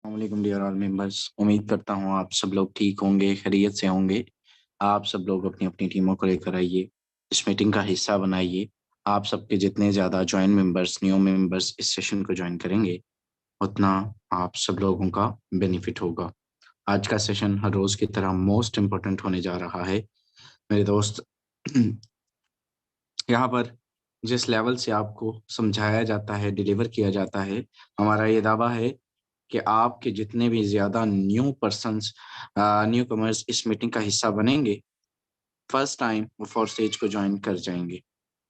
अस्सलामुअलैकुम dear all members. उम्मीद करता हूँ आप सब लोग ठीक होंगे, खैरियत से होंगे। आप सब लोग अपनी अपनी टीमों को लेकर आइए, इस मीटिंग का हिस्सा बनाइए। आप सबके जितने ज़्यादा ज्वाइन मेंबर्स, न्यू मेंबर्स इस सेशन को ज्वाइन करेंगे, उतना आप सब लोगों का बेनिफिट होगा। आज का सेशन हर रोज़ की तरह मोस्ट इम्पोर्टेंट होने जा रहा है मेरे दोस्त। यहाँ पर जिस लेवल से आपको समझाया जाता है, डिलीवर किया जाता है, हमारा ये दावा है कि आपके जितने भी ज्यादा न्यू कमर्स इस मीटिंग का हिस्सा बनेंगे, फर्स्ट टाइम वो फॉर स्टेज को ज्वाइन कर जाएंगे।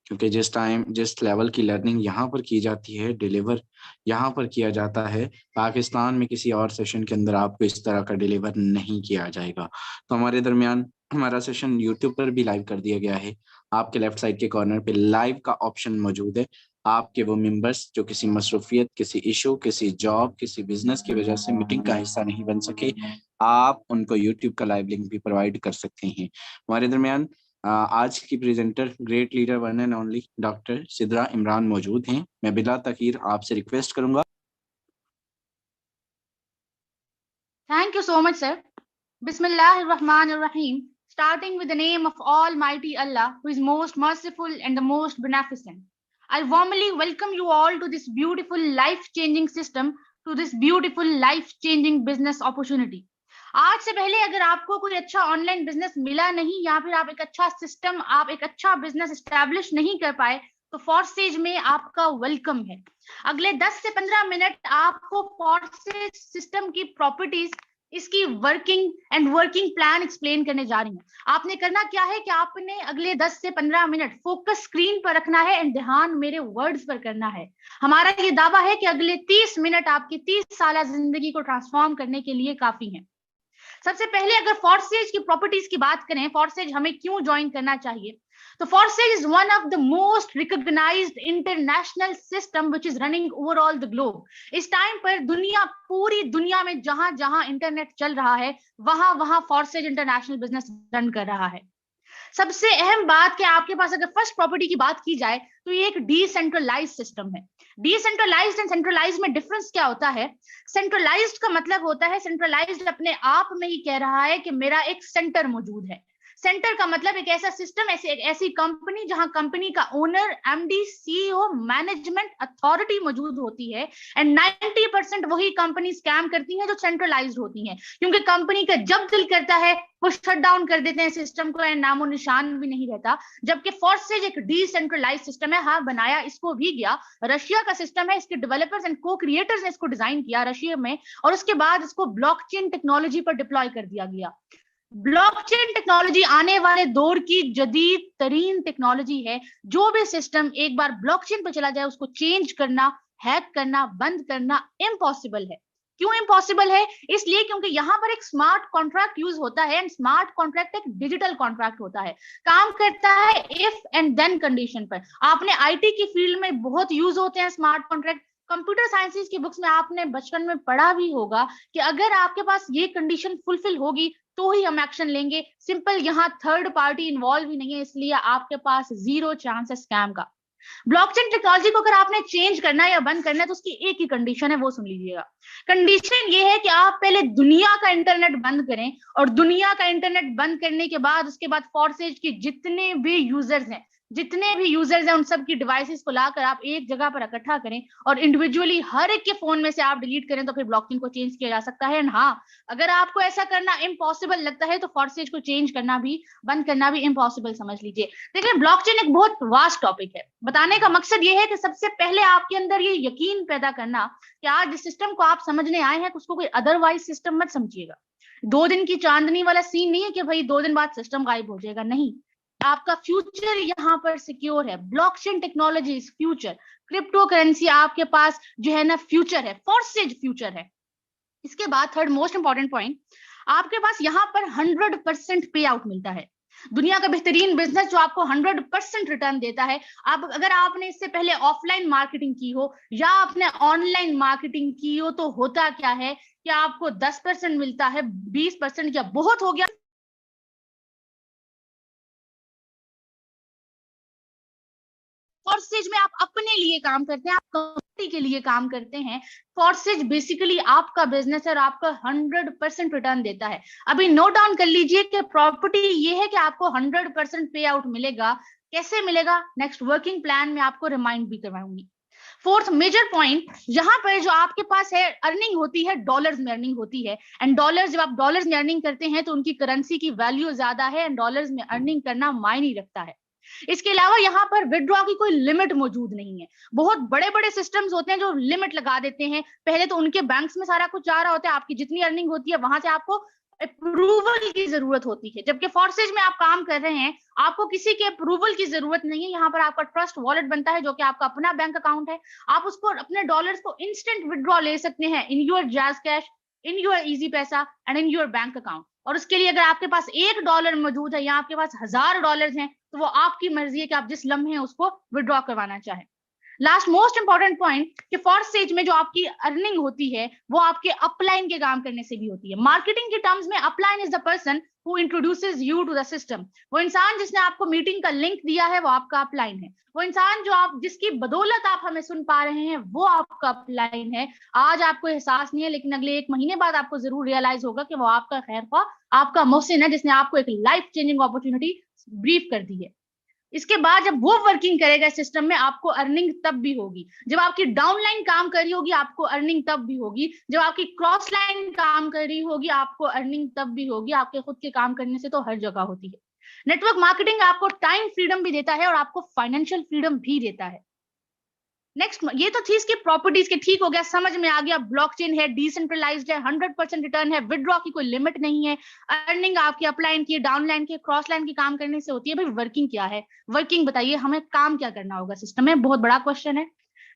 क्योंकि जिस लेवल की लर्निंग यहाँ पर की जाती है, डिलीवर यहाँ पर किया जाता है, पाकिस्तान में किसी और सेशन के अंदर आपको इस तरह का डिलीवर नहीं किया जाएगा। तो हमारे दरमियान हमारा सेशन यूट्यूब पर भी लाइव कर दिया गया है। आपके लेफ्ट साइड के कॉर्नर पे लाइव का ऑप्शन मौजूद है। आपके वो मेंबर्स जो किसी मसरूफियत, किसी इशू, किसी जॉब, किसी बिजनेस की वजह से मीटिंग का हिस्सा नहीं बन सके, आप उनको यूट्यूब का लाइव लिंक भी प्रोवाइड कर सकते हैं। हमारे दरमियान आज की presenter great leader one and only doctor Sidra Imran मौजूद हैं। मैं बिला तखीर आपसे रिक्वेस्ट करूंगा। Thank you so much, sir. Bismillahirrahmanirrahim. Starting with the name of Almighty Allah, who is most merciful and the most beneficent. I warmly welcome you all to this beautiful life-changing system, to this beautiful life-changing business opportunity. आज से पहले अगर आपको कोई अच्छा online business मिला नहीं या फिर आप एक अच्छा सिस्टम, आप एक अच्छा बिजनेस एस्टैब्लिश नहीं कर पाए, तो फॉरसेज में आपका वेलकम है। अगले 10 से 15 मिनट आपको फॉरसेज सिस्टम की प्रॉपर्टीज, इसकी working and working plan explain करने जा रही हूँ। आपने करना क्या है कि आपने अगले 10 से 15 मिनट फोकस स्क्रीन पर रखना है एंड ध्यान मेरे वर्ड्स पर करना है। हमारा ये दावा है कि अगले 30 मिनट आपकी 30 साल जिंदगी को ट्रांसफॉर्म करने के लिए काफी है। सबसे पहले अगर फॉरसेज की प्रॉपर्टीज की बात करें, फॉरसेज हमें क्यों ज्वाइन करना चाहिए, तो Forsage is one of the most recognised international system which is running overall the globe. इस टाइम पर पूरी दुनिया में जहां जहां इंटरनेट चल रहा है, वहां वहां फॉरसेज इंटरनेशनल बिजनेस रन कर रहा है। सबसे अहम बात कि आपके पास अगर फर्स्ट प्रॉपर्टी की बात की जाए तो ये एक डिसेंट्रलाइज्ड सिस्टम है। डिसेंट्रलाइज्ड एंड सेंट्रलाइज्ड में डिफरेंस क्या होता है? सेंट्रलाइज्ड का मतलब होता है, सेंट्रलाइज्ड अपने आप में ही कह रहा है कि मेरा एक सेंटर मौजूद है। सेंटर का मतलब एक ऐसा सिस्टम, ऐसी कंपनी जहां कंपनी का owner, MD, CEO, management authority मौजूद होती है। एंड 90% वही कंपनी स्कैम करती हैं जो सेंट्रलाइज्ड होती हैं, क्योंकि कंपनी का जब दिल करता है वो शट डाउन कर देते हैं सिस्टम को एंड नामो निशान भी नहीं रहता। जबकि फॉरसेज एक डिसेंट्रलाइज्ड सिस्टम है। हाँ, बनाया इसको भी गया, रशिया का सिस्टम है। इसके डेवलपर्स एंड को क्रिएटर्स ने इसको डिजाइन किया रशिया में, और उसके बाद इसको ब्लॉकचेन टेक्नोलॉजी पर डिप्लॉय कर दिया गया। ब्लॉकचेन टेक्नोलॉजी आने वाले दौर की जदीद तरीन टेक्नोलॉजी है। जो भी सिस्टम एक बार ब्लॉकचेन पर चला जाए, उसको चेंज करना, हैक करना, बंद करना इम्पॉसिबल है। क्यों इम्पॉसिबल है? इसलिए क्योंकि यहाँ पर एक स्मार्ट कॉन्ट्रैक्ट यूज होता है एंड स्मार्ट कॉन्ट्रैक्ट एक डिजिटल कॉन्ट्रैक्ट होता है, काम करता है इफ एंड देन कंडीशन पर। आपने आईटी की फील्ड में बहुत यूज होते हैं स्मार्ट कॉन्ट्रैक्ट। कंप्यूटर साइंसेज की बुक्स में आपने बचपन में पढ़ा भी होगा कि अगर आपके पास ये कंडीशन फुलफिल होगी तो ही हम एक्शन लेंगे। सिंपल, यहाँ थर्ड पार्टी इन्वॉल्व ही नहीं है, इसलिए आपके पास जीरो चांस है स्कैम का। ब्लॉकचेन टेक्नोलॉजी को अगर आपने चेंज करना है या बंद करना है तो उसकी एक ही कंडीशन है, वो सुन लीजिएगा। कंडीशन ये है कि आप पहले दुनिया का इंटरनेट बंद करें, और दुनिया का इंटरनेट बंद करने के बाद उसके बाद फॉरसेज के जितने भी यूजर्स हैं उन सब की डिवाइसेस को लाकर आप एक जगह पर इकट्ठा करें और इंडिविजुअली हर एक के फोन में से आप डिलीट करें, तो फिर ब्लॉकचेन को चेंज किया जा सकता है। एंड हाँ, अगर आपको ऐसा करना इम्पॉसिबल लगता है तो फॉरसेज को चेंज करना भी, बंद करना भी इम्पॉसिबल समझ लीजिए। देखिए, ब्लॉकचेन एक बहुत वास्ट टॉपिक है। बताने का मकसद ये है कि सबसे पहले आपके अंदर ये यकीन पैदा करना कि आज जिस सिस्टम को आप समझने आए हैं उसको कोई अदरवाइज सिस्टम मत समझिएगा। 2 दिन की चांदनी वाला सीन नहीं है कि भाई 2 दिन बाद सिस्टम गायब हो जाएगा, नहीं। आपका फ्यूचर यहाँ पर सिक्योर है। Blockchain technology is future. Crypto currency आपके पास जो है ना फ्यूचर है, फॉरसेज फ्यूचर है। इसके बाद थर्ड मोस्ट इंपॉर्टेंट पॉइंट, आपके पास यहाँ पर 100% पे आउट मिलता है। दुनिया का बेहतरीन बिजनेस जो आपको 100% रिटर्न देता है। आप अगर आपने इससे पहले ऑफलाइन मार्केटिंग की हो या आपने ऑनलाइन मार्केटिंग की हो, तो होता क्या है कि आपको 10% मिलता है, 20% या बहुत हो गया फॉर्सेज में आप अपने लिए काम करते हैं, आप कंपनी के लिए काम करते हैं। फॉर्सेज बेसिकली आपका बिजनेस है और आपका 100% रिटर्न देता है। अभी नोट डाउन कर लीजिए कि प्रॉपर्टी ये है कि आपको 100% पे आउट मिलेगा। कैसे मिलेगा, नेक्स्ट वर्किंग प्लान में आपको रिमाइंड भी करवाऊंगी। फोर्थ मेजर पॉइंट, यहाँ पर जो आपके पास है अर्निंग होती है, डॉलर्स में अर्निंग होती है। एंड डॉलर्स, जब आप डॉलर्स में अर्निंग करते हैं तो उनकी करेंसी की वैल्यू ज्यादा है एंड डॉलर्स में अर्निंग करना मायने रखता है। इसके अलावा यहाँ पर विड्रॉ की कोई लिमिट मौजूद नहीं है। बहुत बड़े बड़े सिस्टम्स होते हैं जो लिमिट लगा देते हैं। पहले तो उनके बैंक्स में सारा कुछ जा रहा होता है, आपकी जितनी अर्निंग होती है वहां से आपको अप्रूवल की जरूरत होती है। जबकि फॉर्सेज में आप काम कर रहे हैं, आपको किसी के अप्रूवल की जरूरत नहीं है। यहाँ पर आपका ट्रस्ट वॉलेट बनता है जो कि आपका अपना बैंक अकाउंट है। आप उसको अपने डॉलर्स को इंस्टेंट विड्रॉ ले सकते हैं in your Jazz Cash, in your Easypaisa and in your bank account. और उसके लिए अगर आपके पास $1 मौजूद है या आपके पास $1000 हैं तो वो आपकी मर्जी है कि आप जिस लम्हे उसको विड्रॉ करवाना चाहें। लास्ट मोस्ट इंपॉर्टेंट पॉइंट कि फॉर्सेज में जो आपकी अर्निंग होती है वो आपके अपलाइन के काम करने से भी होती है। मार्केटिंग के टर्म्स में upline is the person who introduces you to the system. वो इंसान जिसने आपको मीटिंग का लिंक दिया है वो आपका अपलाइन है। वो इंसान जो आप जिसकी बदौलत आप हमें सुन पा रहे हैं वो आपका अपलाइन है। आज आपको एहसास नहीं है लेकिन अगले 1 महीने बाद आपको जरूर रियलाइज होगा कि वो आपका खैर ख्वाह, आपका मोहसिन है जिसने आपको एक लाइफ चेंजिंग अपॉर्चुनिटी ब्रीफ कर दी है। इसके बाद जब वो वर्किंग करेगा सिस्टम में, आपको अर्निंग तब भी होगी। जब आपकी डाउनलाइन काम कर रही होगी आपको अर्निंग तब भी होगी। जब आपकी क्रॉस लाइन काम कर रही होगी आपको अर्निंग तब भी होगी। आपके खुद के काम करने से तो हर जगह होती है। नेटवर्क मार्केटिंग आपको टाइम फ्रीडम भी देता है और आपको फाइनेंशियल फ्रीडम भी देता है। नेक्स्ट, ये तो थी इसकी प्रॉपर्टीज के, ठीक हो गया, समझ में आ गया। ब्लॉकचेन है, डिसेंट्रलाइज्ड है, 100% रिटर्न है, विड्रॉ की कोई लिमिट नहीं है, अर्निंग आपकी अपलाइन की, डाउनलाइन की, क्रॉस लाइन की काम करने से होती है। भाई वर्किंग क्या है, वर्किंग बताइए, हमें काम क्या करना होगा सिस्टम में, बहुत बड़ा क्वेश्चन है।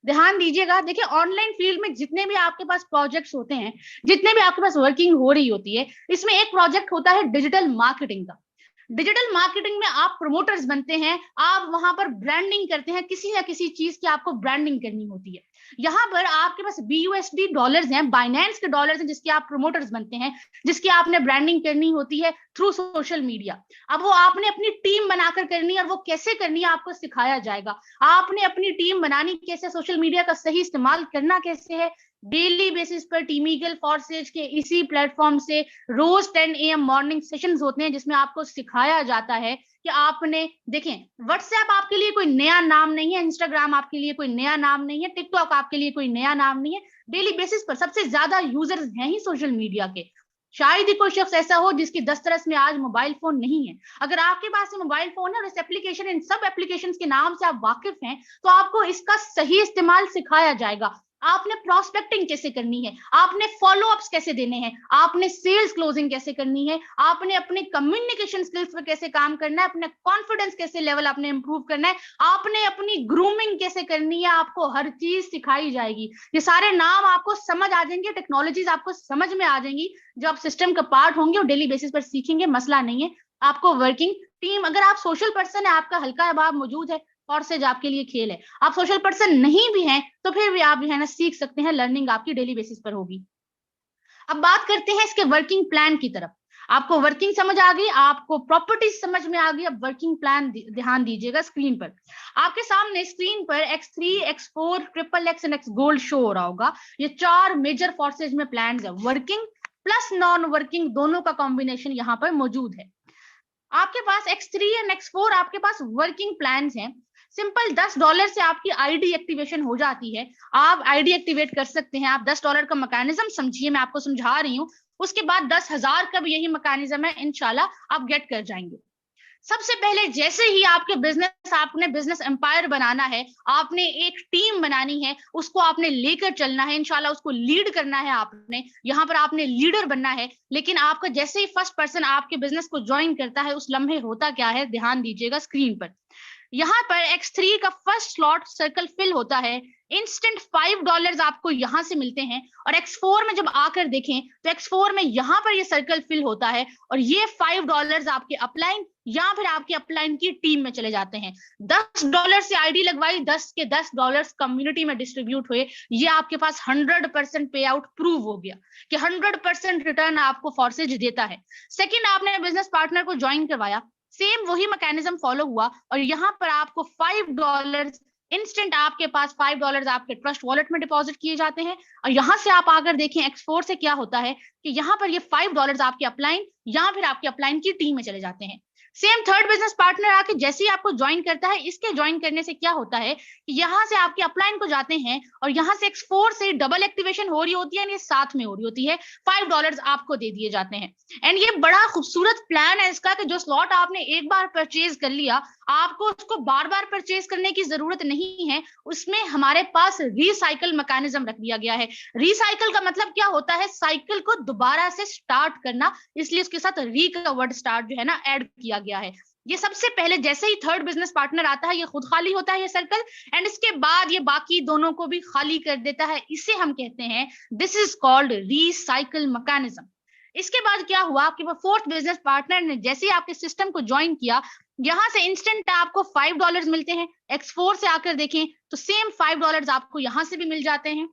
ध्यान दीजिएगा, देखिए ऑनलाइन फील्ड में जितने भी आपके पास प्रोजेक्ट्स होते हैं, जितने भी आपके पास वर्किंग हो रही होती है, इसमें एक प्रोजेक्ट होता है डिजिटल मार्केटिंग का। डिजिटल मार्केटिंग में आप प्रमोटर्स बनते हैं, आप वहां पर ब्रांडिंग करते हैं, किसी ना किसी चीज की आपको ब्रांडिंग करनी होती है। यहाँ पर आपके पास BUSD डॉलर्स हैं, बाइनेंस के डॉलर्स हैं, जिसके आप प्रमोटर्स बनते हैं, जिसकी आपने ब्रांडिंग करनी होती है थ्रू सोशल मीडिया। अब वो आपने अपनी टीम बनाकर करनी है और वो कैसे करनी है आपको सिखाया जाएगा। आपने अपनी टीम बनानी कैसे, सोशल मीडिया का सही इस्तेमाल करना कैसे है, डेली बेसिस पर टीम ईगल फॉर्सेज के इसी प्लेटफॉर्म से रोज 10 AM मॉर्निंग सेशंस होते हैं जिसमें आपको सिखाया जाता है कि आपने, देखें, व्हाट्सएप आपके लिए कोई नया नाम नहीं है, इंस्टाग्राम आपके लिए कोई नया नाम नहीं है, टिकटॉक आपके लिए कोई नया नाम नहीं है। डेली बेसिस पर सबसे ज्यादा यूजर्स हैं ही सोशल मीडिया के। शायद ही कोई शख्स ऐसा हो जिसकी दस्तरस में आज मोबाइल फोन नहीं है। अगर आपके पास मोबाइल फोन है और इस एप्लीकेशन, इन सब एप्लीकेशंस के नाम से आप वाकिफ हैं तो आपको इसका सही इस्तेमाल सिखाया जाएगा। आपने प्रोस्पेक्टिंग कैसे करनी है, आपने फॉलो अप्स कैसे देने हैं, आपने सेल्स क्लोजिंग कैसे करनी है, आपने अपने कम्युनिकेशन स्किल्स पर कैसे काम करना है, अपने कॉन्फिडेंस कैसे लेवल आपने इंप्रूव करना है, आपने अपनी ग्रूमिंग कैसे करनी है, आपको हर चीज सिखाई जाएगी। ये सारे नाम आपको समझ आ जाएंगे, टेक्नोलॉजीज आपको समझ में आ जाएंगी जो आप सिस्टम का पार्ट होंगे और डेली बेसिस पर सीखेंगे, मसला नहीं है। आपको वर्किंग टीम, अगर आप सोशल पर्सन है, आपका हल्का अभाव मौजूद है, फॉर्सेज आपके लिए खेल है। आप सोशल पर्सन नहीं भी हैं तो फिर भी आप जो है ना सीख सकते हैं, लर्निंग आपकी डेली बेसिस पर होगी। अब बात करते हैं इसके वर्किंग प्लान की तरफ। आपको वर्किंग समझ आ गई, आपको प्रॉपर्टीज समझ में आ गई, अब वर्किंग प्लान ध्यान दीजिएगा। स्क्रीन पर आपके सामने स्क्रीन पर X3, X4, XXX and X gold show हो रहा होगा। ये 4 मेजर फोर्सेज में प्लान है, वर्किंग प्लस नॉन वर्किंग दोनों का कॉम्बिनेशन यहाँ पर मौजूद है। आपके पास X3 एंड X4 आपके पास वर्किंग प्लान हैं। सिंपल $10 से आपकी आईडी एक्टिवेशन हो जाती है। आप आईडी एक्टिवेट कर सकते हैं। आप $10 का मैकेनिज्म समझिए, मैं आपको समझा रही हूँ। उसके बाद 10,000 का भी यही मैकेनिज्म है, इंशाल्लाह आप गेट कर जाएंगे। सबसे पहले जैसे ही आपके बिजनेस, आपने बिजनेस एम्पायर बनाना है, आपने एक टीम बनानी है, उसको आपने लेकर चलना है, इंशाल्लाह उसको लीड करना है। आपने यहाँ पर आपने लीडर बनना है। लेकिन आपका जैसे ही फर्स्ट पर्सन आपके बिजनेस को ज्वाइन करता है, उस लम्हे होता क्या है, ध्यान दीजिएगा स्क्रीन पर। यहाँ पर X3 का फर्स्ट स्लॉट सर्कल फिल होता है, इंस्टेंट $5 आपको यहाँ से मिलते हैं। और X4 में जब आकर देखें तो X4 में यहाँ पर ये सर्कल फिल होता है और ये $5 आपके अपलाइन या फिर आपके अपलाइन की टीम में चले जाते हैं। $10 से आईडी लगवाई, 10 के $10 कम्युनिटी में डिस्ट्रीब्यूट हुए। ये आपके पास 100% पे आउट प्रूव हो गया कि 100% रिटर्न आपको फॉर्सेज देता है। सेकेंड, आपने बिजनेस पार्टनर को ज्वाइन करवाया, सेम वही मैकेनिज्म फॉलो हुआ और यहाँ पर आपको $5 इंस्टेंट आपके पास $5 आपके ट्रस्ट वॉलेट में डिपॉजिट किए जाते हैं। और यहां से आप अगर देखें X4 से क्या होता है कि यहाँ पर ये $5 आपके अपलाइन या फिर आपके अपलाइन की टीम में चले जाते हैं। सेम थर्ड बिजनेस पार्टनर आके जैसे ही आपको ज्वाइन करता है, इसके ज्वाइन करने से क्या होता है कि यहाँ से आपके अपलाइन को जाते हैं और यहाँ से X4 से डबल एक्टिवेशन हो रही होती है, ये साथ में हो रही होती है, $5 आपको दे दिए जाते हैं। एंड ये बड़ा खूबसूरत प्लान है इसका कि जो स्लॉट आपने एक बार परचेज कर लिया, आपको उसको बार बार परचेज करने की जरूरत नहीं है। उसमें हमारे पास रिसाइकल मैकेनिज्म रख दिया गया है। रिसाइकल का मतलब क्या होता है? साइकिल को दोबारा से स्टार्ट करना, इसलिए उसके साथ री का वर्ड स्टार्ट जो है ना ऐड किया गया है। ये सबसे पहले जैसे ही थर्ड बिजनेस पार्टनर आता है, ये खुद खाली होता है ये सर्कल, एंड इसके बाद ये बाकी दोनों को भी खाली कर देता है। इसे हम कहते हैं, this is called recycle mechanism. इसके बाद क्या हुआ कि वो फोर्थ बिजनेस पार्टनर ने जैसे ही आपके सिस्टम को ज्वाइन किया, यहां से इंस्टेंट आपको $5 मिलते हैं। X4 से आकर देखें तो सेम $5 आपको यहां से भी मिल जाते हैं।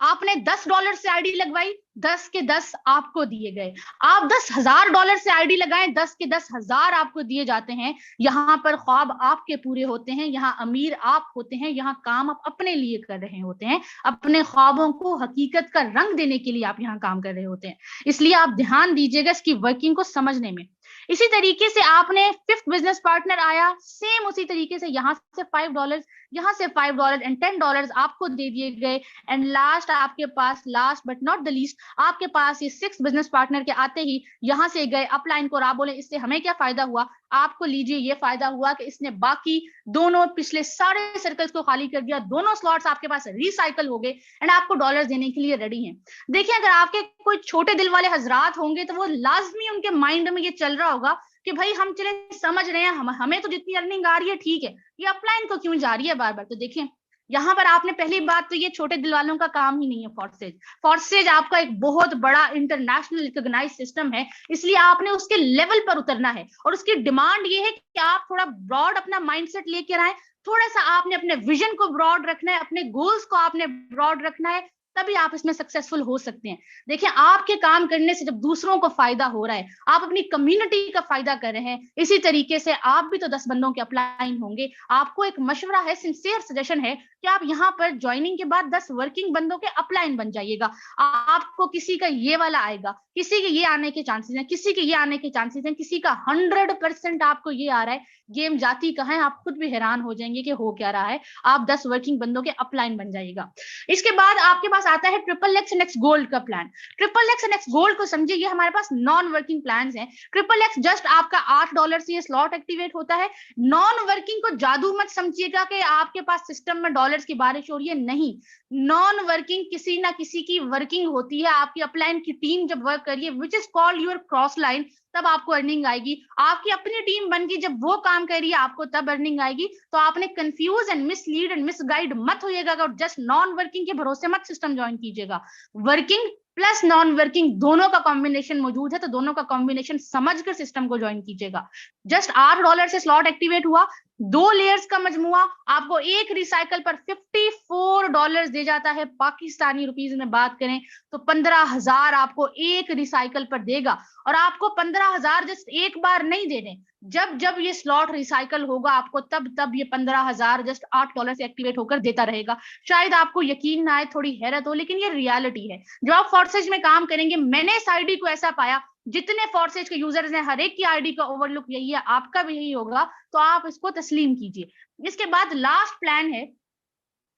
आपने $10 से आईडी लगवाई, 10 के 10 आपको दिए गए। आप $10,000 से आईडी लगाएं, 10 के 10,000 आपको दिए जाते हैं। यहाँ पर ख्वाब आपके पूरे होते हैं, यहाँ अमीर आप होते हैं, यहाँ काम आप अपने लिए कर रहे होते हैं, अपने ख्वाबों को हकीकत का रंग देने के लिए आप यहाँ काम कर रहे होते हैं। इसलिए आप ध्यान दीजिएगा इसकी वर्किंग को समझने में। इसी तरीके से आपने फिफ्थ बिजनेस पार्टनर आया, सेम उसी तरीके से यहाँ से $5, यहाँ से $5 एंड $10 आपको दे दिए गए। एंड लास्ट आपके पास, last but not the least, आपके पास ये सिक्स बिजनेस पार्टनर के आते ही यहाँ से गए अपलाइन को। और आप बोले इससे हमें क्या फायदा हुआ? आपको लीजिए ये फायदा हुआ कि इसने बाकी दोनों पिछले सारे सर्कल्स को खाली कर दिया, दोनों स्लॉट्स आपके पास रिसाइकल हो गए एंड आपको डॉलर्स देने के लिए रेडी हैं। देखिए, अगर आपके कोई छोटे दिल वाले हजरात होंगे तो वो लाजमी उनके माइंड में ये चल रहा होगा कि भाई हम चले समझ रहे हैं, हमें तो जितनी अर्निंग आ रही है ठीक है, ये अपलाइन को क्यों जा रही है बार बार? तो देखिए, यहाँ पर आपने पहली बात तो ये छोटे दिल वालों का काम ही नहीं है फोर्सेज। फोर्सेज आपका एक बहुत बड़ा इंटरनेशनल रिकॉग्नाइज्ड सिस्टम है, इसलिए आपने उसके लेवल पर उतरना है। और उसकी डिमांड ये है कि आप थोड़ा ब्रॉड अपना माइंडसेट लेकर आए, थोड़ा सा आपने अपने विजन को ब्रॉड रखना है, अपने गोल्स को आपने ब्रॉड रखना है, तभी आप इसमें सक्सेसफुल हो सकते हैं। देखिए, आपके काम करने से जब दूसरों को फायदा हो रहा है, आप अपनी कम्युनिटी का फायदा कर रहे हैं, इसी तरीके से आप भी तो 10 बंदों के अपलाइन होंगे। आपको एक मशवरा है, सिंसियर सजेशन है कि आप यहाँ पर ज्वाइनिंग के बाद 10 वर्किंग बंदों के अपलाइन बन जाइएगा। आपको किसी का ये वाला आएगा, किसी के ये आने के चांसेस हैं, किसी के ये आने के चांसेस हैं, किसी का 100% आपको ये आ रहा है। गेम जाती कहाँ है, आप खुद भी हैरान हो जाएंगे कि हो क्या रहा है। आप 10 वर्किंग बंदों के अपलाइन बन जाइएगा। इसके बाद आपके पास आता है XXX and X गोल्ड का plan. XXX and X gold को समझिए, ये हमारे पास नॉन वर्किंग प्लान है। XXX जस्ट आपका $8 से ये स्लॉट एक्टिवेट होता है। नॉन वर्किंग को जादू मत समझिएगा कि आपके पास सिस्टम में डॉलर्स की बारिश हो रही है, नहीं। नॉन वर्किंग किसी ना किसी की वर्किंग होती है। आपकी अपलाइन की टीम जब वर्क करिए, which is called your cross line, तब आपको अर्निंग आएगी। आपकी अपनी टीम बन गई, जब वो काम कर रही है आपको तब अर्निंग आएगी। तो आपने confuse and mislead and misguide मत होइएगा और जस्ट नॉन वर्किंग के भरोसे मत सिस्टम ज्वाइन कीजिएगा। वर्किंग प्लस नॉन वर्किंग दोनों का कॉम्बिनेशन मौजूद है, तो दोनों का कॉम्बिनेशन समझकर सिस्टम को ज्वाइन कीजिएगा। जस्ट $8 से स्लॉट एक्टिवेट हुआ, 2 लेयर्स का मजमुआ आपको एक रिसाइकल पर $54 दे जाता है। पाकिस्तानी रुपीज में बात करें तो 15,000 आपको एक रिसाइकल पर देगा। और आपको 15,000 जस्ट एक बार नहीं देने, जब जब ये स्लॉट रिसाइकल होगा आपको तब तब ये 15,000 जस्ट $8 से एक्टिवेट होकर देता रहेगा। शायद आपको यकीन ना आए, थोड़ी हैरत हो, लेकिन ये रियलिटी है। जब आप फोर्सेज में काम करेंगे, मैंने इस आईडी को ऐसा पाया, जितने फोर्सेज के यूजर्स हैं हर एक की आईडी का ओवरलुक यही है, आपका भी यही होगा, तो आप इसको तस्लीम कीजिए। इसके बाद लास्ट प्लान है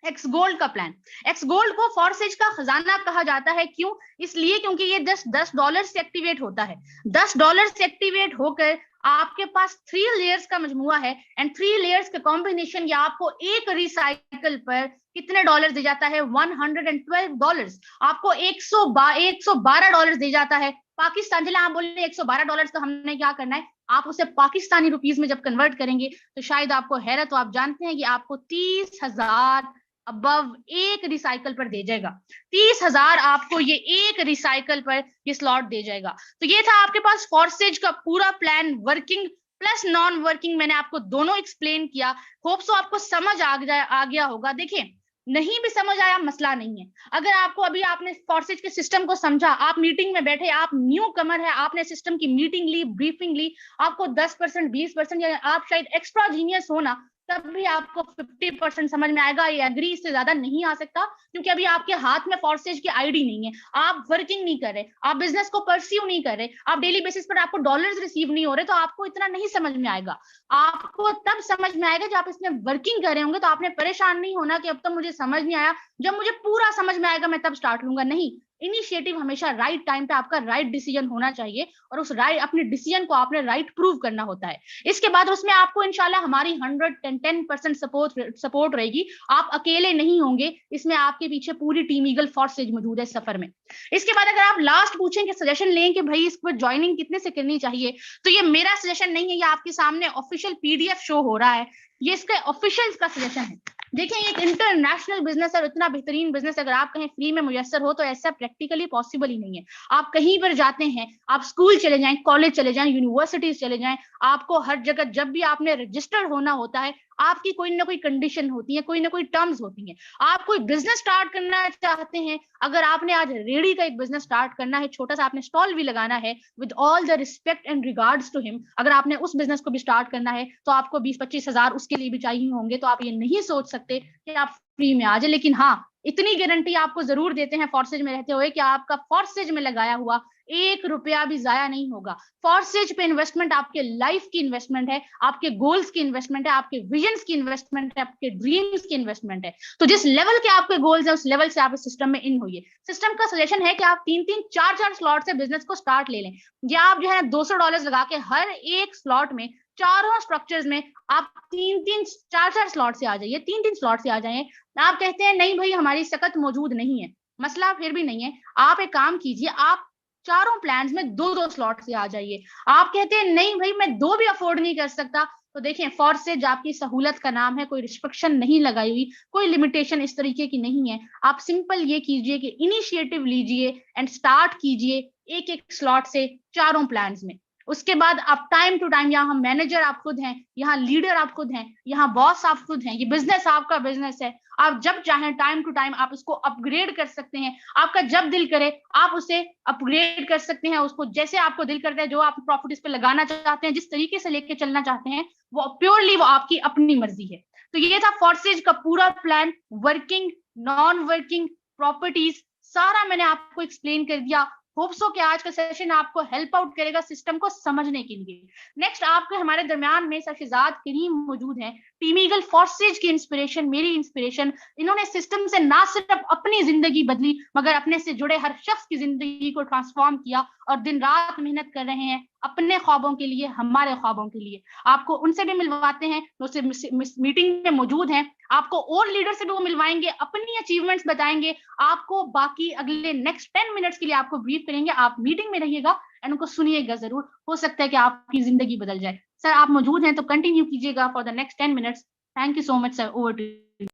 एक्स गोल्ड का प्लान। एक्स गोल्ड को फोर्सेज का खजाना कहा जाता है। क्यों? इसलिए क्योंकि ये जस्ट $10 से एक्टिवेट होता है। $10 से एक्टिवेट होकर आपके पास 3 लेयर्स का मजमुआ है एंड 3 लेयर्स का कॉम्बिनेशन ये आपको एक रिसाइकल पर कितने डॉलर दे जाता है? $112। आपको $112 दे जाता है। पाकिस्तान, चले आप बोले $112 तो हमने क्या करना है, आप उसे पाकिस्तानी रुपीज में जब कन्वर्ट करेंगे तो शायद आपको हैरत हो। आप जानते हैं कि आपको 30,000 अबव एक रिसाइकल पर दे जाएगा। 30,000 आपको ये एक रिसाइकल पर ये स्लॉट दे जाएगा। तो ये था आपके पास फोर्सेज का पूरा plan, working plus non working. मैंने आपको दोनों एक्सप्लेन किया। होप सो आपको समझ आ गया होगा। देखिए, नहीं भी समझ आया मसला नहीं है। अगर आपको अभी आपने फोर्सेज के सिस्टम को समझा, आप मीटिंग में बैठे, आप न्यू कमर है, आपने सिस्टम की मीटिंग ली, ब्रीफिंग ली, आपको 10%, 20% या आप शायद एक्स्ट्रा जीनियस हो ना, तब भी आपको 50% समझ में आएगा। ये एग्री, इससे ज्यादा नहीं आ सकता, क्योंकि अभी आपके हाथ में फॉरसेज की आईडी नहीं है, आप वर्किंग नहीं कर रहे, आप बिजनेस को परस्यू नहीं कर रहे, आप डेली बेसिस पर आपको डॉलर्स रिसीव नहीं हो रहे, तो आपको इतना नहीं समझ में आएगा। आपको तब समझ में आएगा जब आप इसमें वर्किंग कर रहे होंगे। तो आपने परेशान नहीं होना कि अब तो मुझे समझ नहीं आया, जब मुझे पूरा समझ में आएगा मैं तब स्टार्ट लूंगा। नहीं, इनिशिएटिव हमेशा राइट टाइम पे आपका राइट डिसीजन होना चाहिए, और उस राइट अपने डिसीजन को आपने राइट प्रूव करना होता है। इसके बाद उसमें आपको इंशाल्लाह हमारी 110% सपोर्ट रहेगी। आप अकेले नहीं होंगे इसमें, आपके पीछे पूरी टीम ईगल फोर्सेज मौजूद है सफर में। इसके बाद अगर आप लास्ट पूछेंगे, सजेशन लें कि भाई इसको ज्वाइनिंग कितने से करनी चाहिए, तो ये मेरा सजेशन नहीं है, ये आपके सामने ऑफिशियल पीडीएफ शो हो रहा है, ये इसका ऑफिशियल का सजेशन है। देखिए, एक इंटरनेशनल बिजनेस और इतना बेहतरीन बिजनेस अगर आप कहीं फ्री में मुयस्सर हो तो ऐसा प्रैक्टिकली पॉसिबल ही नहीं है। आप कहीं पर जाते हैं, आप स्कूल चले जाएं, कॉलेज चले जाएं, यूनिवर्सिटीज चले जाएं, आपको हर जगह जब भी आपने रजिस्टर्ड होना होता है, आपकी कोई ना कोई कंडीशन होती है, कोई ना कोई टर्म्स होती हैं। आप कोई बिजनेस स्टार्ट करना चाहते हैं, अगर आपने आज रेडी का एक बिजनेस स्टार्ट करना है, छोटा सा आपने स्टॉल भी लगाना है, with all the respect and regards to him, अगर आपने उस बिजनेस को भी स्टार्ट करना है तो आपको 20-25 हजार उसके लिए भी चाहिए होंगे। तो आप ये नहीं सोच सकते कि आप फ्री में आ जाए। लेकिन हाँ, इतनी गारंटी आपको जरूर देते हैं फोर्सेज में रहते हुए कि आपका फोर्सेज में लगाया हुआ 1 रुपया भी जाया नहीं होगा। फोर्सेज पे इन्वेस्टमेंट आपके लाइफ की इन्वेस्टमेंट है, आपके गोल्स की इन्वेस्टमेंट है, आपके विजन्स की इन्वेस्टमेंट है, आपके ड्रीम्स की इन्वेस्टमेंट है। तो जिस लेवल के आपके गोल्स है, उस लेवल से आप इस सिस्टम में इन होइए। सिस्टम का सजेशन है कि आप 3-3, 4-4 स्लॉट से बिजनेस को स्टार्ट ले लें, या आप जो है $200 लगा के हर एक स्लॉट में, चारों स्ट्रक्चर्स में आप 3-3, 4-4 स्लॉट से आ जाइए, 3-3 स्लॉट से आ जाइए। आप कहते हैं नहीं भाई हमारी सकत मौजूद नहीं है, मसला फिर भी नहीं है। आप एक काम कीजिए, आप चारों प्लान्स में 2-2 स्लॉट से आ जाइए। आप कहते हैं नहीं भाई मैं 2 भी अफोर्ड नहीं कर सकता, तो देखें, फोर्सेज आपकी सहूलत का नाम है, कोई रिस्ट्रिक्शन नहीं लगाई हुई, कोई लिमिटेशन इस तरीके की नहीं है। आप सिंपल ये कीजिए कि इनिशिएटिव लीजिए एंड स्टार्ट कीजिए एक एक स्लॉट से चारों प्लान्स में। उसके बाद आप टाइम टू टाइम, यहाँ मैनेजर आप खुद हैं, यहाँ लीडर आप खुद हैं, यहाँ बॉस आप खुद हैं, ये बिजनेस आपका बिजनेस है। आप जब चाहें टाइम टू टाइम आप इसको अपग्रेड कर सकते हैं। आपका जब दिल करे आप उसे अपग्रेड कर सकते हैं, उसको जैसे आपको दिल करता है, जो आप प्रॉफिट इस पे लगाना चाहते हैं, जिस तरीके से लेके चलना चाहते हैं, वो प्योरली वो आपकी अपनी मर्जी है। तो ये था फोर्सेज का पूरा plan, working, non working, properties, सारा मैंने आपको एक्सप्लेन कर दिया। होप सो कि आज का सेशन आपको हेल्प आउट करेगा सिस्टम को समझने के लिए। नेक्स्ट आपके हमारे दरमियान में सर शिजाद करीम मौजूद हैं, टीम ईगल फोर्सेज की इंस्पिरेशन, मेरी इंस्पिरेशन। इन्होंने सिस्टम से ना सिर्फ अपनी जिंदगी बदली, मगर अपने से जुड़े हर शख्स की जिंदगी को ट्रांसफॉर्म किया, और दिन रात मेहनत कर रहे हैं अपने ख्वाबों के लिए, हमारे ख्वाबों के लिए। आपको उनसे भी मिलवाते हैं, उससे मीटिंग में मौजूद हैं। आपको और लीडर से भी वो मिलवाएंगे, अपनी अचीवमेंट्स बताएंगे आपको, बाकी अगले नेक्स्ट 10 मिनट्स के लिए आपको ब्रीफ करेंगे। आप मीटिंग में रहिएगा एंड उनको सुनिएगा जरूर, हो सकता है कि आपकी जिंदगी बदल जाए। सर आप मौजूद हैं तो कंटिन्यू कीजिएगा for the next 10 minutes. Thank you so much sir, over to you.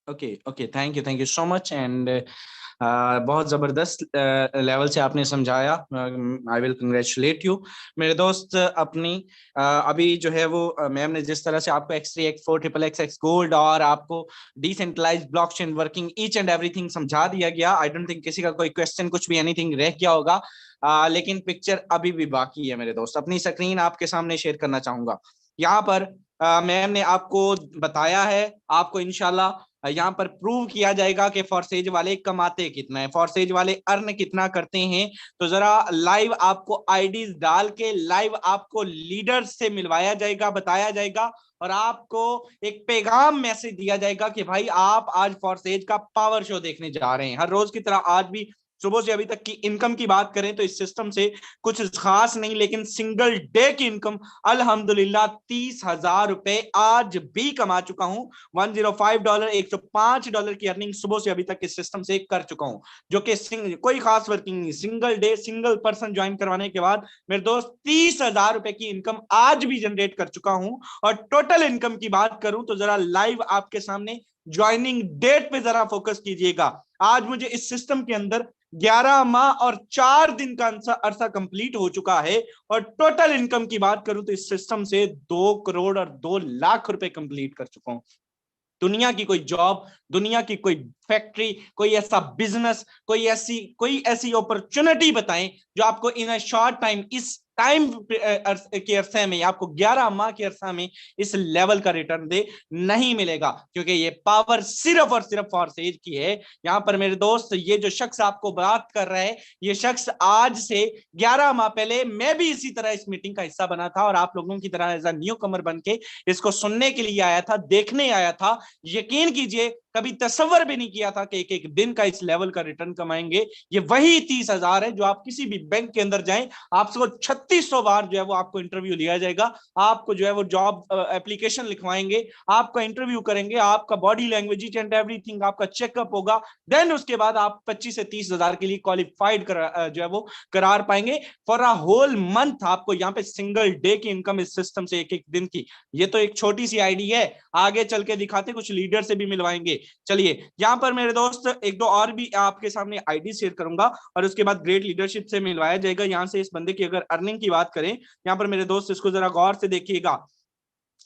Okay, thank you so much. And बहुत जबरदस्त लेवल से आपने समझाया, आई विल कंग्रेचुलेट यू मेरे दोस्त। अपनी अभी जो है वो मैम ने जिस तरह से आपको X3, X4, XXX गोल्ड और आपको decentralised blockchain working each and everything समझा दिया गया। आई डोंट थिंक किसी का कोई क्वेश्चन कुछ भी एनीथिंग रह गया होगा, लेकिन पिक्चर अभी भी बाकी है मेरे दोस्त। अपनी स्क्रीन आपके सामने शेयर करना चाहूंगा। यहाँ पर मैम ने आपको बताया है, आपको इंशाल्लाह यहाँ पर प्रूव किया जाएगा कि फोर्सेज वाले कमाते कितना है, फोर्सेज वाले अर्न कितना करते हैं। तो जरा लाइव आपको आईडीज डाल के लाइव आपको लीडर्स से मिलवाया जाएगा, बताया जाएगा, और आपको एक पैगाम मैसेज दिया जाएगा कि भाई आप आज फोर्सेज का पावर शो देखने जा रहे हैं। हर रोज की तरह आज भी सुबह से अभी तक की इनकम की बात करें तो इस सिस्टम से कुछ खास नहीं, लेकिन सिंगल डे की इनकम अल्हम्दुलिल्लाह 30,000 रुपए आज भी कमा चुका हूं। $105, $105 की अर्निंग सुबह से अभी तक इस सिस्टम से कर चुका हूं, जो कि कोई खास वर्किंग नहीं, single day single person join करवाने के बाद मेरे दोस्त 30,000 रुपए की इनकम आज भी जनरेट कर चुका हूं। और टोटल इनकम की बात करूं तो जरा लाइव आपके सामने ज्वाइनिंग डेट पे जरा फोकस कीजिएगा। आज मुझे इस सिस्टम के अंदर 11 माह और 4 दिन का अरसा कंप्लीट हो चुका है, और टोटल इनकम की बात करूं तो इस सिस्टम से 2 करोड़ और 2 लाख रुपए कंप्लीट कर चुका हूं। दुनिया की कोई जॉब दुनिया की कोई फैक्ट्री, कोई ऐसा बिजनेस, कोई ऐसी अपॉर्चुनिटी बताएं जो आपको इन अ शॉर्ट टाइम, इस टाइम के अरसे में, आपको 11 माह के अरसा में इस लेवल का रिटर्न दे, नहीं मिलेगा, क्योंकि ये पावर सिर्फ और सिर्फ फॉरसेज की है। यहां पर मेरे दोस्त, ये जो शख्स आपको बात कर रहा है, ये शख्स आज से 11 माह पहले मैं भी इसी तरह इस मीटिंग का हिस्सा बना था और आप लोगों की तरह एज अ न्यू कमर बन के इसको सुनने के लिए आया था, देखने आया था। यकीन कीजिए, कभी तस्वर भी नहीं किया था कि एक एक दिन का इस लेवल का रिटर्न कमाएंगे। ये वही 30,000 है जो आप किसी भी बैंक के अंदर जाएं, आपको 3600 बार जो है वो आपको इंटरव्यू लिया जाएगा, आपको जो है वो जॉब एप्लीकेशन लिखवाएंगे, आपका इंटरव्यू करेंगे, आपका body language each and everything आपका चेकअप होगा, देन उसके बाद आप 25 से 30,000 के लिए क्वालिफाइड जो है वो करार पाएंगे फॉर अ होल मंथ। आपको यहाँ पे सिंगल डे की इनकम इस सिस्टम से, एक एक दिन की। ये तो एक छोटी सी आईडी है, आगे चल के दिखाते, कुछ लीडर से भी मिलवाएंगे। चलिए, यहाँ पर मेरे दोस्त एक दो और भी आपके सामने आईडी शेयर करूंगा और उसके बाद ग्रेट लीडरशिप से मिलवाया जाएगा। यहाँ से इस बंदे की अगर अर्निंग की बात करें, यहाँ पर मेरे दोस्त इसको जरा गौर से देखिएगा,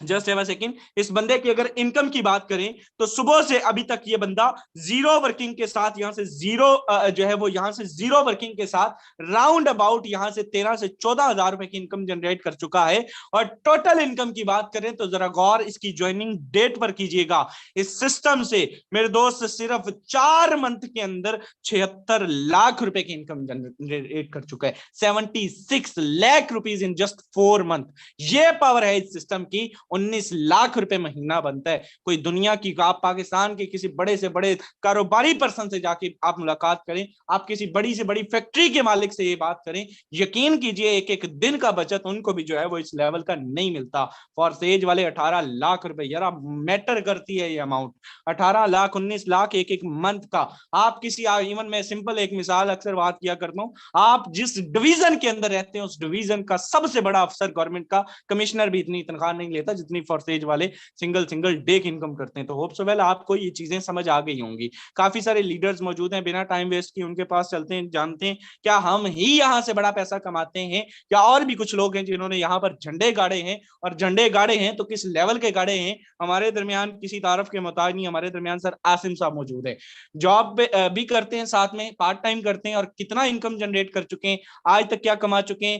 जस्ट एव सेकेंड। इस बंदे की अगर इनकम की बात करें तो सुबह से अभी तक ये बंदा जीरो वर्किंग के साथ, यहां से जीरो जो है वो यहां से जीरो वर्किंग के साथ राउंड अबाउट यहां से 13 से 14,000 रुपए की इनकम जनरेट कर चुका है। और टोटल इनकम की बात करें तो जरा गौर इसकी ज्वाइनिंग डेट पर कीजिएगा। इस सिस्टम से मेरे दोस्त सिर्फ 4 मंथ के अंदर 76 लाख रुपए की इनकम जनरेट कर चुका है। 76 lakh rupees in just 4 month. ये पावर है इस सिस्टम की। 19 लाख रुपए महीना बनता है। कोई दुनिया की, आप पाकिस्तान के किसी बड़े से बड़े कारोबारी पर्सन से जाके आप मुलाकात करें, आप किसी बड़ी से बड़ी फैक्ट्री के मालिक से ये बात करें, यकीन कीजिए एक एक दिन का बचत उनको भी जो है वो इस लेवल का नहीं मिलता। फॉरसेज वाले 18 लाख रुपए, यार मैटर करती है ये अमाउंट। 18 लाख, 19 लाख एक एक मंथ का। आप किसी, इवन मैं सिंपल एक मिसाल अक्सर बात किया करता हूं, आप जिस डिवीजन के अंदर रहते हैं उस डिवीजन का सबसे बड़ा अफसर, गवर्नमेंट का कमिश्नर भी इतनी तनख्वाह नहीं लेता जितनी फॉरसेज वाले सिंगल डे की इनकम करते हैं। तो होप सो वेल आपको ये चीजें समझ आ गई होंगी। काफी सारे लीडर्स मौजूद हैं, बिना टाइम वेस्ट किए उनके पास चलते हैं, जानते हैं क्या हम ही यहाँ से बड़ा पैसा कमाते हैं या और भी कुछ लोग हैं जिन्होंने यहाँ पर झंडे गाड़े हैं। और झंडे गाड़े हैं तो किस लेवल के गाड़े हैं। हमारे दरमियान किसी तारफ के मोहताज नहीं, हमारे दरमियान सर आसिम साहब मौजूद है, जॉब भी करते हैं, साथ में पार्ट टाइम करते हैं और कितना इनकम जनरेट कर चुके हैं, आज तक क्या कमा चुके हैं।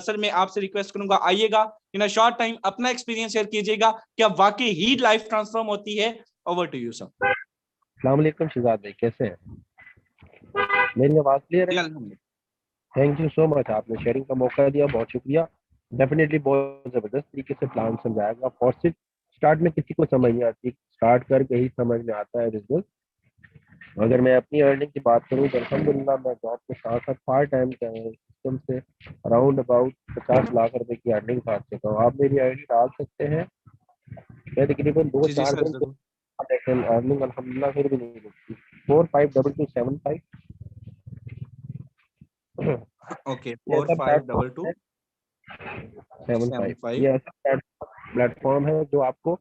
सर मैं आपसे रिक्वेस्ट करूंगा, आइएगा इन अ शॉर्ट टाइम अपना एक्सपीरियंस शेयर कीजिएगा, क्या वाकई ही लाइफ ट्रांसफॉर्म होती है। Over to you sir. अस्सलाम वालेकुम शिजात भाई, कैसे हैं? मेरी आवाज क्लियर है? थैंक यू सो मच, आपने शेयरिंग का मौका दिया, बहुत शुक्रिया। डेफिनेटली बहुत जबरदस्त तरीके से प्लान समझाएगा। फॉरसेज स्टार्ट में किसी को समझ नहीं आती, स्टार्ट करके ही समझ में आता है बिजनेस। अगर मैं अपनी अर्निंग की बात करूँ तो अल्हम्दुलिल्लाह मैं जॉब के साथ साथ पार्ट टाइम सिस्टम से अराउंड अबाउट 50 लाख रुपए की अर्निंग कर चुका हूँ। आप मेरी आईडी डाल सकते हैं, मैं तकरीबन 2-4 दिन से, लेकिन अर्निंग अल्हम्दुलिल्लाह फिर भी नहीं रुकती। 452275। ओके, 452275। ये ऐसा प्लेटफॉर्म है जो आपको,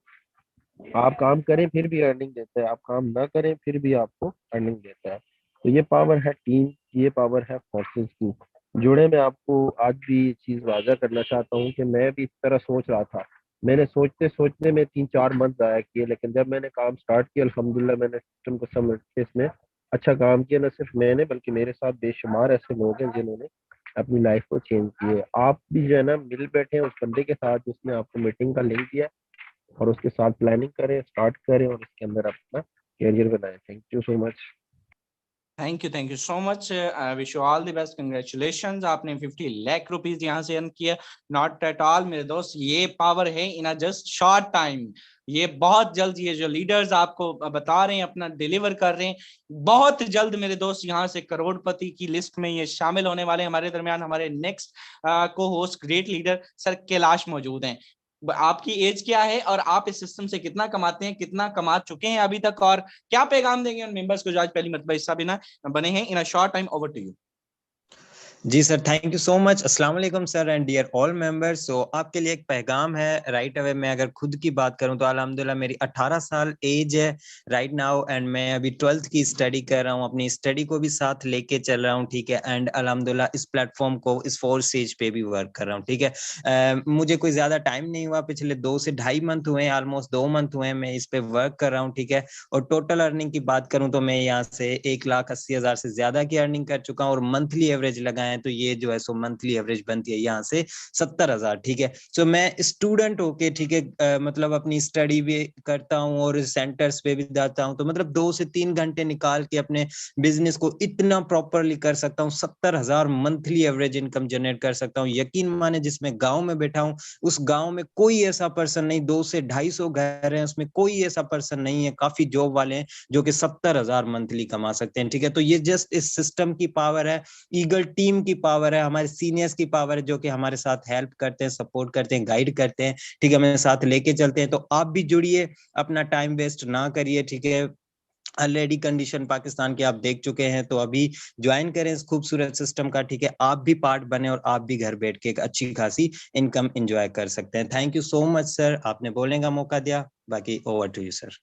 आप काम करें फिर भी अर्निंग देता है, आप काम ना करें फिर भी आपको अर्निंग देता है। तो ये पावर है टीम, ये पावर है फोर्सेस की। जुड़े मैं आपको आज भी ये चीज़ वाजा करना चाहता हूँ कि मैं भी इस तरह सोच रहा था। मैंने सोचते सोचते में 3-4 मंथ ज़ाया किए, लेकिन जब मैंने काम स्टार्ट किया अल्हम्दुलिल्लाह मैंने सिस्टम को समझ के इसमें अच्छा काम किया। न सिर्फ मैंने बल्कि मेरे साथ बेशुमार ऐसे लोग हैं जिन्होंने अपनी लाइफ को चेंज किए। आप भी जो है ना मिल बैठे हैं उस बंदे के साथ जिसने आपको मीटिंग का लिंक दिया और उसके साथ प्लानिंग करें, स्टार्ट करें और इसके अंदर अपना कैरियर बनाएं। Thank you so much. Thank you so much. I wish you all the best, congratulations. आपने 50 लाख रुपीस यहाँ से अर्न किया। नॉट एट ऑल मेरे दोस्त, ये पावर है इन अ जस्ट शॉर्ट टाइम। ये बहुत जल्द, ये जो लीडर्स आपको बता रहे हैं अपना डिलीवर कर रहे हैं, बहुत जल्द मेरे दोस्त यहाँ से करोड़पति की लिस्ट में ये शामिल होने वाले। हमारे दरमियान हमारे नेक्स्ट को host great leader sir Kailash मौजूद हैं। आपकी एज क्या है और आप इस सिस्टम से कितना कमाते हैं, कितना कमा चुके हैं अभी तक, और क्या पैगाम देंगे उन मेंबर्स को जो आज पहली मरतबा हिस्सा बिना बने हैं in a short time. Over to you. जी sir, thank you so much. अस्सलाम वालेकुम sir and dear all members. So आपके लिए एक पैगाम है राइट अवे। मैं अगर खुद की बात करूं तो अल्हम्दुलिल्लाह मेरी 18 साल एज है राइट नाउ, एंड मैं अभी 12th की स्टडी कर रहा हूं, अपनी स्टडी को भी साथ लेके चल रहा हूं, ठीक है। एंड अल्हम्दुलिल्लाह इस प्लेटफॉर्म को, इस 4 स्टेज पे भी वर्क कर रहा हूं, ठीक है। मुझे कोई ज्यादा टाइम नहीं हुआ, पिछले 2 से ढाई मंथ हुए, ऑलमोस्ट 2 मंथ हुए मैं इस पे वर्क कर रहा हूँ, ठीक है। और टोटल अर्निंग की बात करूं तो मैं यहाँ से 1,80,000 से ज्यादा की अर्निंग कर चुका हूँ, और मंथली एवरेज लगाए तो ये जो है सो मंथली एवरेज बनती है यहाँ से 70,000, ठीक है। सो मैं स्टूडेंट होके, ठीक है, मतलब अपनी स्टडी भी करता हूँ और सेंटर्स पे भी जाता हूँ, तो मतलब 2 से 3 घंटे निकाल के अपने बिजनेस को इतना प्रॉपरली कर सकता हूँ, 70,000 मंथली एवरेज इनकम जनरेट कर सकता हूँ। यकीन माने, जिसमें गाँव में बैठा हूँ उस गाँव में कोई ऐसा पर्सन नहीं, 2 से 250 घर है, उसमें कोई ऐसा पर्सन नहीं है, काफी जॉब वाले हैं जो कि 70,000 मंथली कमा सकते हैं, ठीक है। तो ये जस्ट इस सिस्टम की पावर है, ईगल टीम की पावर है, हमारे सीनियर्स की पावर है जो कि हमारे साथ हेल्प करते हैं, सपोर्ट करते हैं, गाइड करते हैं, ठीक है, हमें साथ लेके चलते हैं। तो आप भी जुड़िए, अपना टाइम वेस्ट ना करिए, ठीक है। ऑलरेडी कंडीशन पाकिस्तान के आप देख चुके हैं, तो अभी ज्वाइन करें इस खूबसूरत सिस्टम का, ठीक है। आप भी पार्ट बने और आप भी घर बैठ के एक अच्छी खासी इनकम एंजॉय कर सकते हैं। Thank you so much sir, आपने बोलने का मौका दिया। बाकी over to you sir.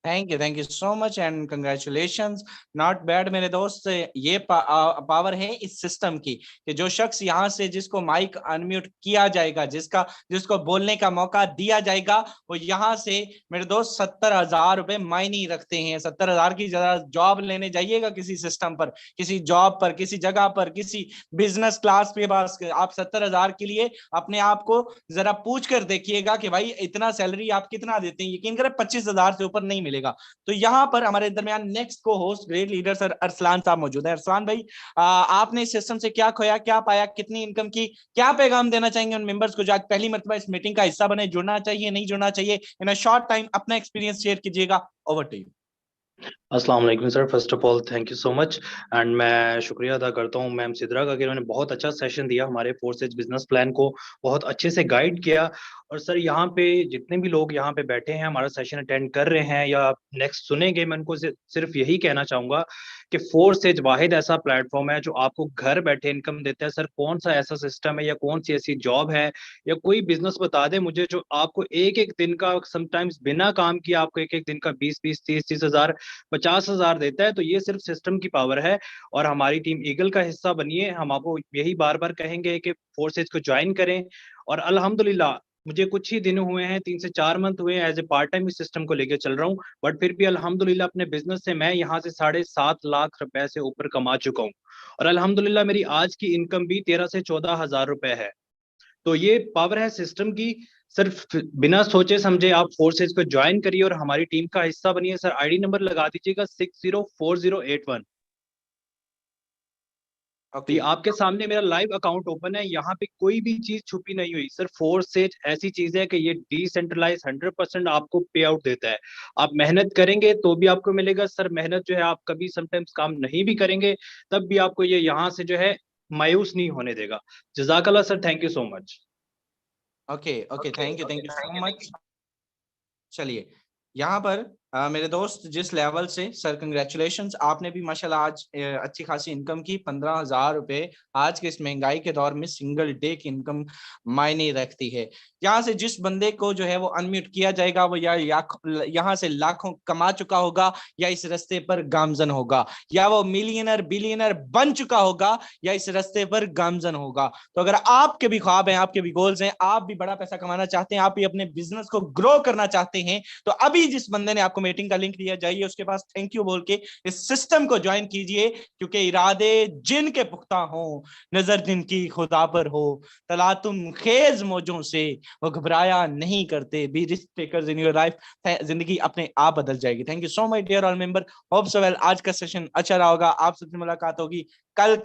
Thank you so much and congratulations. Not bad मेरे दोस्त। ये पावर है इस सिस्टम की कि जो शख्स यहाँ से, जिसको माइक अनम्यूट किया जाएगा, जिसको बोलने का मौका दिया जाएगा, वो यहाँ से मेरे दोस्त 70,000 रुपए मायने रखते हैं। 70,000 की जरा जॉब लेने जाइएगा किसी सिस्टम पर, किसी जॉब पर, किसी जगह पर, किसी बिजनेस क्लास पे पास, आप 70,000 के लिए अपने आप को जरा पूछ कर देखिएगा कि भाई इतना सैलरी आप कितना देते हैं। यकीन करें 25,000 से ऊपर नहीं मिलेगा। तो यहाँ पर हमारे दरमियान नेक्स्ट को host great leader sir Arsalan साहब मौजूद है। अरसलान भाई, आपने इस सिस्टम से क्या खोया, क्या पाया, कितनी इनकम की, क्या पैगाम देना चाहेंगे उन मेंबर्स को जो आज पहली मर्तबा इस मीटिंग का हिस्सा बने? जुड़ना चाहिए, नहीं जुड़ना चाहिए? इन अ शॉर्ट टाइम अपना एक्सपीरियंस शेयर कीजिएगा। Over to you. अस्सलाम वालेकुम sir. First of all thank you so much and मैं शुक्रिया अदा करता हूँ मैम सिद्रा का कि उन्होंने बहुत अच्छा सेशन दिया, हमारे 4 स्टेज बिजनेस प्लान को बहुत अच्छे से गाइड किया। और सर यहाँ पे जितने भी लोग यहाँ पे बैठे हैं, हमारा सेशन अटेंड कर रहे हैं या नेक्स्ट सुनेंगे, मैं उनको सिर्फ यही कहना चाहूंगा कि 4 स्टेज वाहिद ऐसा प्लेटफॉर्म है जो आपको घर बैठे इनकम देता है। सर कौन सा ऐसा सिस्टम है या कौन सी ऐसी जॉब है या कोई बिजनेस बता दे मुझे जो आपको एक एक दिन का, समटाइम्स बिना काम किए आपको एक एक दिन का 20-20, 30-30 हजार, 50,000 देता है? तो ये सिर्फ सिस्टम की पावर है। और हमारी टीम ईगल का हिस्सा बनिए, हम आपको यही बार बार कहेंगे कि फोर्सेज को ज्वाइन करें। और अल्हम्दुलिल्लाह मुझे कुछ ही दिन हुए हैं, 3 से 4 मंथ हुए हैं एज ए पार्ट टाइम इस सिस्टम को लेकर चल रहा हूँ, बट फिर भी अल्हम्दुलिल्लाह अपने बिजनेस से मैं यहाँ से 7.5 लाख रुपए से ऊपर कमा चुका हूँ। और अल्हम्दुलिल्लाह मेरी आज की इनकम भी 13 से 14 हजार रुपए है। तो ये पावर है सिस्टम की। सिर्फ बिना सोचे समझे आप फोर्सेज को ज्वाइन करिए और हमारी टीम का हिस्सा बनिए। सर आईडी नंबर लगा दीजिएगा 604081। तो ये आपके सामने मेरा लाइव अकाउंट ओपन है, यहाँ पे कोई भी चीज छुपी नहीं हुई। सर फोर्सेज ऐसी चीज है कि ये डिसेंट्रलाइज 100% आपको पे आउट देता है। आप मेहनत करेंगे तो भी आपको मिलेगा। सर मेहनत जो है, आप कभी समटाइम्स काम नहीं भी करेंगे तब भी आपको ये यहाँ से जो है मायूस नहीं होने देगा। जजाकल्लाह sir, thank you so much. Okay, thank you so much. चलिए, यहाँ पर मेरे दोस्त जिस लेवल से, सर कंग्रेचुलेशंस, आपने भी माशाल्लाह आज अच्छी खासी इनकम की। 15,000 रुपए आज के इस महंगाई के दौर में सिंगल डे की इनकम मायने रखती है। यहाँ से जिस बंदे को जो है वो अनम्यूट किया जाएगा, वो या यहाँ से लाखों कमा चुका होगा, या इस रास्ते पर गामजन होगा, या वो मिलियनर बिलियनर बन चुका होगा, या इस रास्ते पर गामजन होगा। तो अगर आपके भी ख्वाब हैं, आपके भी गोल्स हैं, आप भी बड़ा पैसा कमाना चाहते हैं, आप भी अपने बिजनेस को ग्रो करना चाहते हैं, तो अभी जिस बंदे ने आपको मीटिंग का लिंक दिया, जाइए उसके पास थैंक यू बोल के इस सिस्टम को ज्वाइन कीजिए। क्योंकि इरादे जिनके पुख्ता हो, नजर जिनकी खुदा पर हो, तला तुम खेज मौजों से वो घबराया नहीं करते। Be risk takers in your life. जिंदगी अपने आप बदल जाएगी। थैंक यू सो मच dear all member. Hope so well आज का सेशन अच्छा रहा होगा। आप सबसे मुलाकात होगी कल।